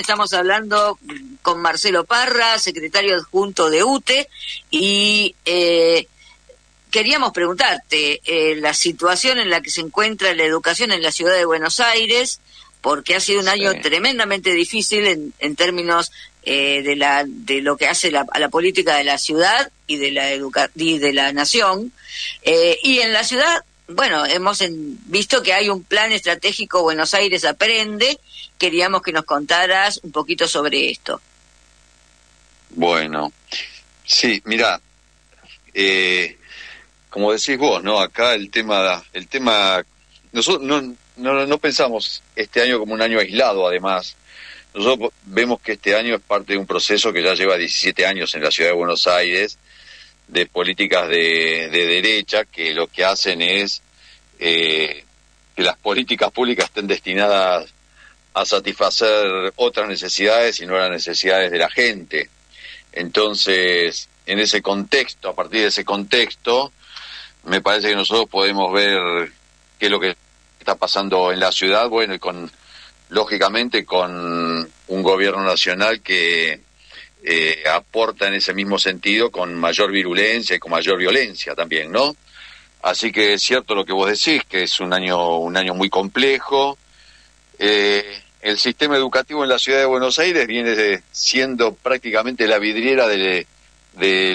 Estamos hablando con Marcelo Parra, secretario adjunto de UTE, y queríamos preguntarte la situación en la que se encuentra la educación en la ciudad de Buenos Aires, porque ha sido un año tremendamente difícil en términos de lo que hace a la política de la ciudad y de la nación, y en la ciudad. Bueno, hemos visto que hay un plan estratégico Buenos Aires Aprende. Queríamos que nos contaras un poquito sobre esto. Bueno, sí, mirá, como decís vos, ¿no? Acá el tema, nosotros no pensamos este año como un año aislado, además. Nosotros vemos que este año es parte de un proceso que ya lleva 17 años en la ciudad de Buenos Aires, de políticas de derecha, que lo que hacen es que las políticas públicas estén destinadas a satisfacer otras necesidades y no las necesidades de la gente. Entonces, en ese contexto, a partir de ese contexto, me parece que nosotros podemos ver qué es lo que está pasando en la ciudad, bueno, y lógicamente con un gobierno nacional que aporta en ese mismo sentido con mayor virulencia y con mayor violencia también, ¿no? Así que es cierto lo que vos decís, que es un año muy complejo. El sistema educativo en la ciudad de Buenos Aires viene siendo prácticamente la vidriera de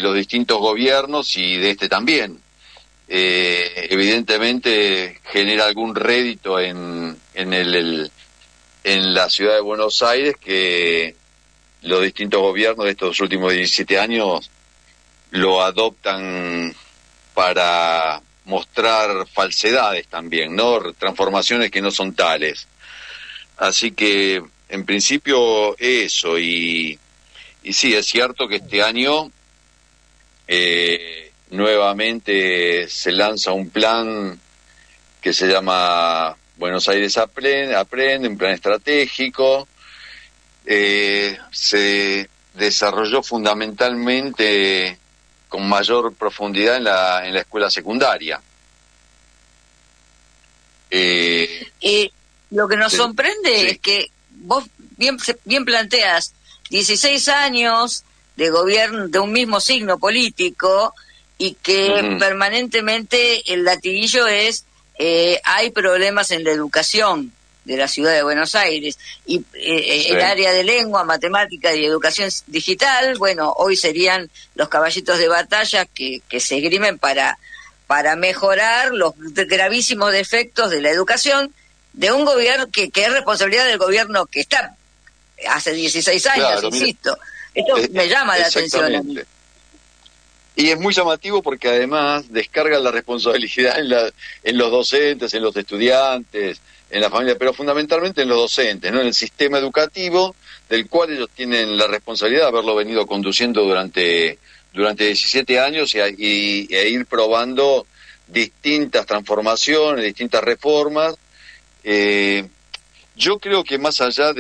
los distintos gobiernos y de este también. Evidentemente genera algún rédito en la ciudad de Buenos Aires que los distintos gobiernos de estos últimos 17 años lo adoptan para mostrar falsedades también, ¿no? Transformaciones que no son tales. Así que, en principio, eso. Y sí, es cierto que este año nuevamente se lanza un plan que se llama Buenos Aires Aprende, un plan estratégico. Se desarrolló fundamentalmente con mayor profundidad en la escuela secundaria. Lo que nos sorprende es que vos bien planteas 16 años de gobierno de un mismo signo político y que permanentemente el latiguillo es hay problemas en la educación de la ciudad de Buenos Aires y el área de lengua, matemática y educación digital, bueno, hoy serían los caballitos de batalla que se esgrimen para mejorar los gravísimos defectos de la educación de un gobierno que es responsabilidad del gobierno que está hace 16 años, claro, insisto. Esto me llama la atención a mí. Y es muy llamativo porque además descargan la responsabilidad en los docentes, en los estudiantes, en la familia, pero fundamentalmente en los docentes, ¿no? En el sistema educativo, del cual ellos tienen la responsabilidad de haberlo venido conduciendo durante 17 años e ir probando distintas transformaciones, distintas reformas. Yo creo que más allá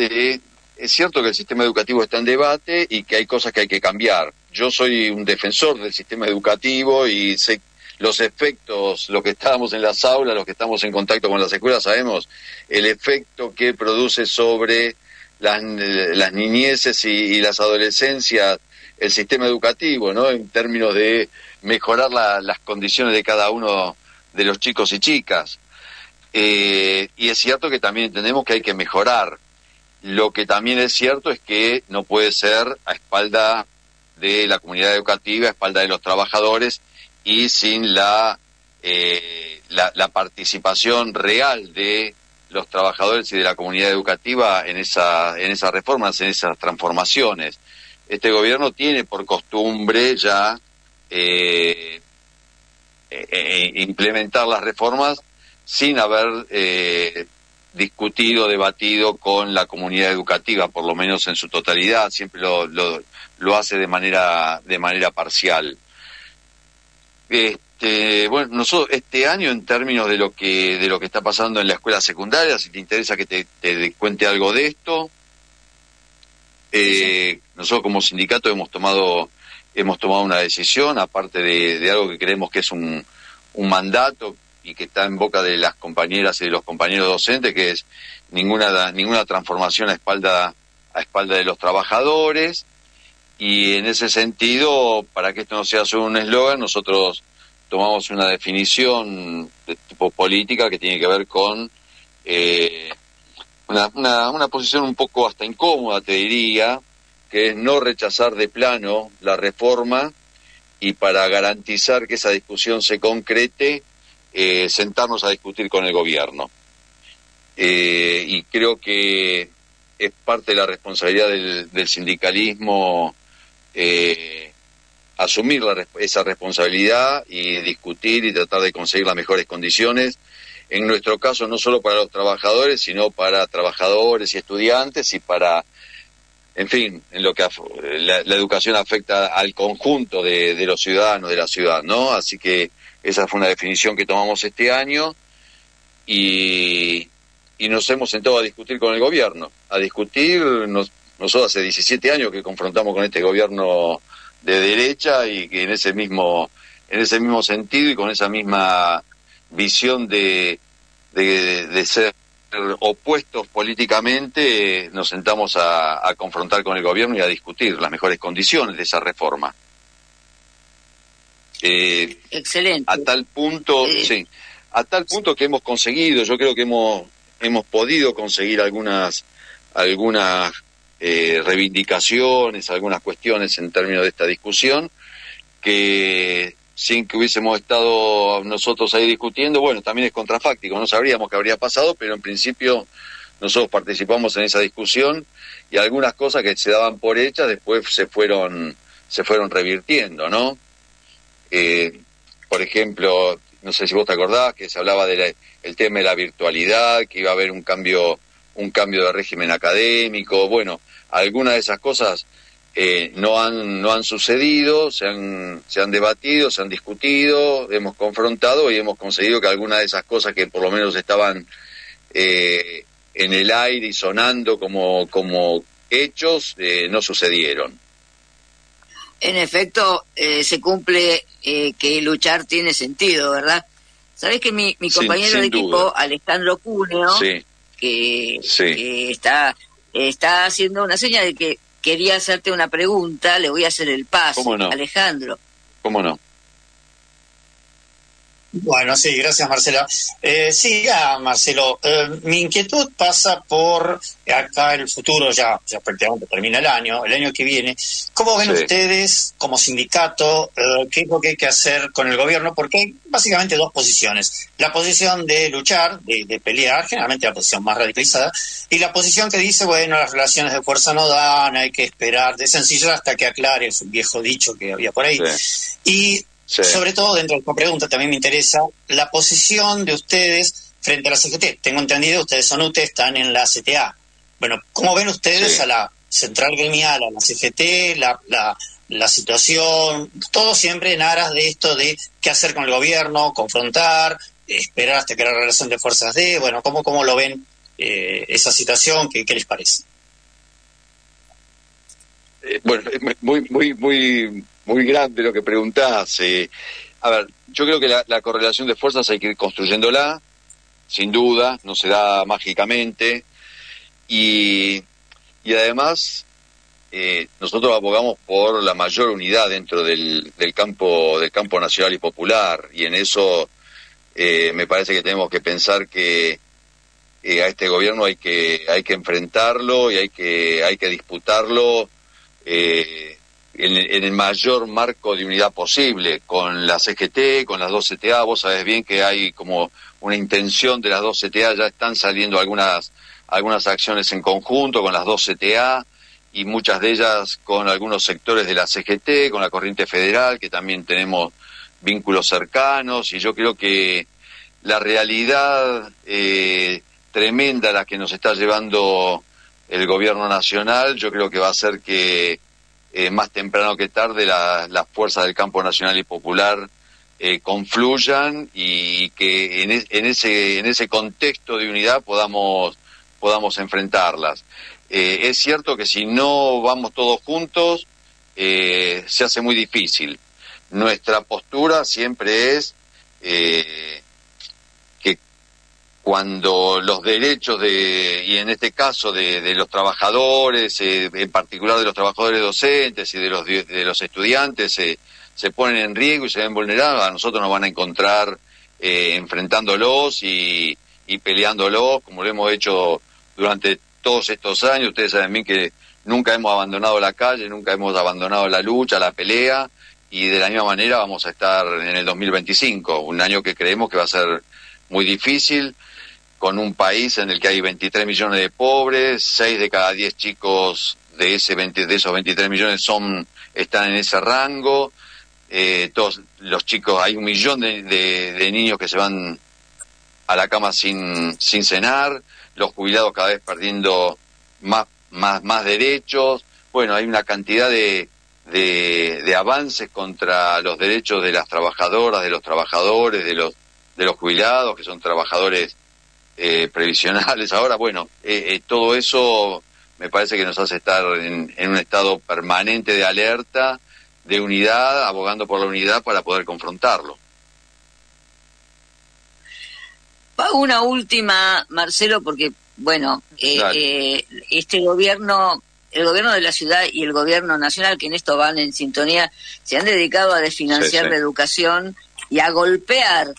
es cierto que el sistema educativo está en debate y que hay cosas que hay que cambiar. Yo soy un defensor del sistema educativo y sé los efectos, los que estábamos en las aulas, los que estamos en contacto con las escuelas, sabemos el efecto que produce sobre las niñeces y las adolescencias el sistema educativo, ¿no? En términos de mejorar las condiciones de cada uno de los chicos y chicas. Y es cierto que también entendemos que hay que mejorar. Lo que también es cierto es que no puede ser a espalda de la comunidad educativa, a espalda de los trabajadores y sin la participación real de los trabajadores y de la comunidad educativa en esas reformas, en esas transformaciones. Este gobierno tiene por costumbre ya implementar las reformas sin haber discutido, debatido con la comunidad educativa, por lo menos en su totalidad. Siempre lo hace de manera parcial. Bueno, nosotros este año, en términos de lo que está pasando en la escuela secundaria, si te interesa que te cuente algo de esto, nosotros como sindicato hemos tomado una decisión, aparte de algo que creemos que es un mandato y que está en boca de las compañeras y de los compañeros docentes, que es ninguna transformación a a espalda de los trabajadores, y en ese sentido, para que esto no sea solo un eslogan, nosotros tomamos una definición de tipo política que tiene que ver con una posición un poco hasta incómoda, te diría, que es no rechazar de plano la reforma, y para garantizar que esa discusión se concrete, sentarnos a discutir con el gobierno. Y creo que es parte de la responsabilidad del sindicalismo asumir esa responsabilidad y discutir y tratar de conseguir las mejores condiciones. En nuestro caso, no solo para los trabajadores, sino para trabajadores y estudiantes, y para, en fin, en lo que la educación afecta al conjunto de los ciudadanos de la ciudad, ¿no? Así que esa fue una definición que tomamos este año, y nos hemos sentado a discutir con el gobierno, nosotros hace 17 años que confrontamos con este gobierno de derecha, y que en ese mismo sentido y con esa misma visión de ser opuestos políticamente, nos sentamos a confrontar con el gobierno y a discutir las mejores condiciones de esa reforma. Excelente. A tal punto que hemos conseguido, yo creo que hemos podido conseguir algunas reivindicaciones, algunas cuestiones en términos de esta discusión, que sin que hubiésemos estado nosotros ahí discutiendo, bueno, también es contrafáctico, no sabríamos qué habría pasado, pero en principio nosotros participamos en esa discusión, y algunas cosas que se daban por hechas después se fueron revirtiendo, ¿no? Por ejemplo, no sé si vos te acordás que se hablaba del tema de la virtualidad, que iba a haber un cambio de régimen académico. Bueno, algunas de esas cosas no han sucedido, se han debatido, se han discutido, hemos confrontado y hemos conseguido que algunas de esas cosas que por lo menos estaban en el aire y sonando como hechos, no sucedieron. En efecto, se cumple que luchar tiene sentido, ¿verdad? Sabés que mi compañero de equipo, duda. Alejandro Cuneo, Sí. que está haciendo una señal de que quería hacerte una pregunta, le voy a hacer el paso. ¿Cómo no? Alejandro. ¿Cómo no? Bueno, sí, gracias, Marcela. Marcelo, mi inquietud pasa por acá el futuro, ya prácticamente termina el año que viene. ¿Cómo ven ustedes como sindicato qué es lo que hay que hacer con el gobierno? Porque hay básicamente dos posiciones. La posición de luchar, de pelear, generalmente la posición más radicalizada, y la posición que dice, bueno, las relaciones de fuerza no dan, hay que esperar de sencillo hasta que aclare, es un viejo dicho que había por ahí. Sí. Y sobre todo, dentro de esta pregunta también me interesa la posición de ustedes frente a la CGT. Tengo entendido, ustedes son UTE, están en la CTA. Bueno, ¿cómo ven ustedes a la central gremial, a la CGT, la situación, todo siempre en aras de esto de qué hacer con el gobierno, confrontar, esperar hasta que la relación de fuerzas dé? Bueno, ¿cómo lo ven esa situación? ¿Qué les parece? Bueno, es muy grande lo que preguntás. A ver, yo creo que la correlación de fuerzas hay que ir construyéndola, sin duda, no se da mágicamente, y además nosotros abogamos por la mayor unidad dentro del campo nacional y popular, y en eso me parece que tenemos que pensar que a este gobierno hay que enfrentarlo y hay que disputarlo en el mayor marco de unidad posible, con la CGT, con las dos CTA. Vos sabés bien que hay como una intención de las dos CTA, ya están saliendo algunas acciones en conjunto con las dos CTA, y muchas de ellas con algunos sectores de la CGT, con la Corriente Federal, que también tenemos vínculos cercanos, y yo creo que la realidad tremenda a la que nos está llevando el gobierno nacional, yo creo que va a hacer que más temprano que tarde las fuerzas del campo nacional y popular confluyan, y que en ese contexto de unidad podamos enfrentarlas. Es cierto que si no vamos todos juntos, se hace muy difícil. Nuestra postura siempre es que cuando los derechos y en este caso de los trabajadores, en particular de los trabajadores docentes y de los estudiantes, se ponen en riesgo y se ven vulnerados, a nosotros nos van a encontrar enfrentándolos y peleándolos, como lo hemos hecho durante todos estos años. Ustedes saben bien que nunca hemos abandonado la calle, nunca hemos abandonado la lucha, la pelea, y de la misma manera vamos a estar en el 2025, un año que creemos que va a ser muy difícil, con un país en el que hay 23 millones de pobres, 6 de cada 10 chicos de esos 23 millones están en ese rango, todos los chicos, hay 1 millón de niños que se van a la cama sin cenar, los jubilados cada vez perdiendo más derechos. Bueno, hay una cantidad de avances contra los derechos de las trabajadoras, de los trabajadores, de los jubilados, que son trabajadores previsionales. Ahora, bueno, todo eso me parece que nos hace estar en un estado permanente de alerta, de unidad, abogando por la unidad para poder confrontarlo. Una última, Marcelo, porque, bueno, este gobierno, el gobierno de la ciudad y el gobierno nacional, que en esto van en sintonía, se han dedicado a desfinanciar la educación y a golpear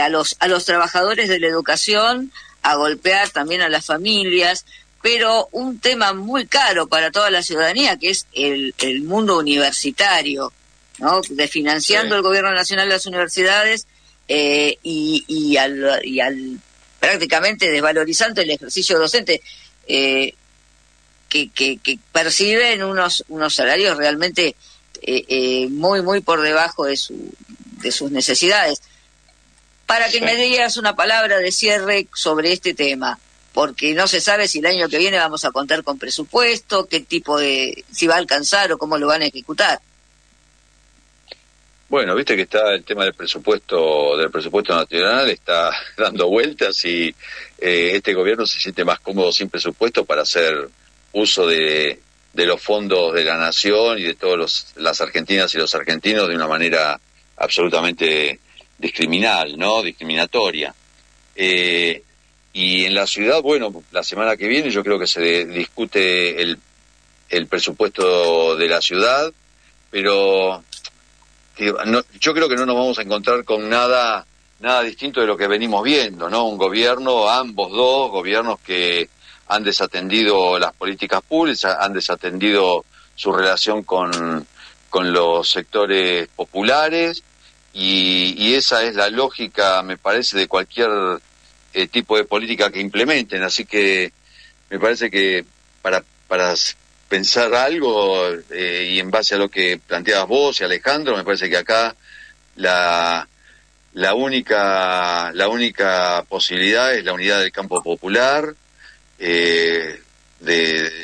a los trabajadores de la educación, a golpear también a las familias, pero un tema muy caro para toda la ciudadanía, que es el mundo universitario, ¿no? Desfinanciando el gobierno nacional las universidades y al prácticamente desvalorizando el ejercicio docente, que perciben unos salarios realmente muy por debajo de sus necesidades. Para que me digas una palabra de cierre sobre este tema, porque no se sabe si el año que viene vamos a contar con presupuesto, qué tipo si va a alcanzar o cómo lo van a ejecutar. Bueno, viste que está el tema del presupuesto nacional, está dando vueltas y este gobierno se siente más cómodo sin presupuesto para hacer uso de los fondos de la nación y de todas las argentinas y los argentinos de una manera absolutamente discriminatoria. Y en la ciudad, bueno, la semana que viene yo creo que se discute el presupuesto de la ciudad, pero yo creo que no nos vamos a encontrar con nada distinto de lo que venimos viendo, ¿no? Un gobierno, ambos dos gobiernos que han desatendido las políticas públicas, han desatendido su relación con los sectores populares, y esa es la lógica, me parece, de cualquier tipo de política que implementen. Así que me parece que para pensar algo, y en base a lo que planteabas vos y Alejandro, me parece que acá la única posibilidad es la unidad del campo popular, de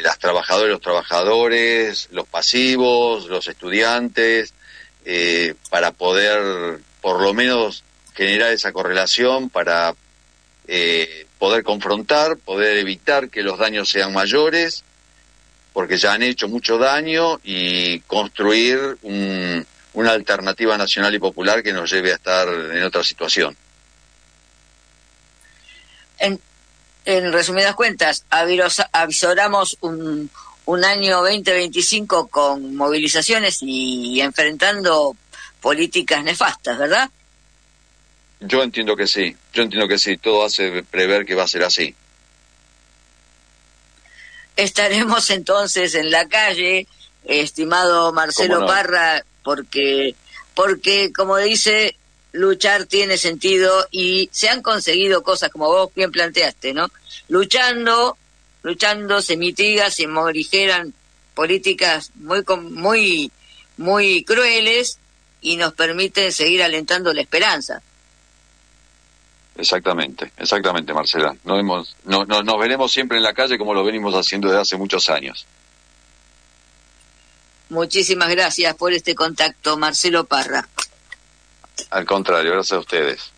las trabajadoras, los trabajadores, los pasivos, los estudiantes, para poder por lo menos generar esa correlación, para poder confrontar, poder evitar que los daños sean mayores, porque ya han hecho mucho daño, y construir una alternativa nacional y popular que nos lleve a estar en otra situación. En resumidas cuentas, avisoramos un año 2025 con movilizaciones y enfrentando políticas nefastas, ¿verdad? Yo entiendo que sí, todo hace prever que va a ser así. Estaremos entonces en la calle, estimado Marcelo Parra, porque como dice, luchar tiene sentido y se han conseguido cosas, como vos bien planteaste, ¿no? Luchando se mitiga, se morigeran políticas muy crueles y nos permiten seguir alentando la esperanza. Exactamente, Marcela. Nos veremos siempre en la calle como lo venimos haciendo desde hace muchos años. Muchísimas gracias por este contacto, Marcelo Parra. Al contrario, gracias a ustedes.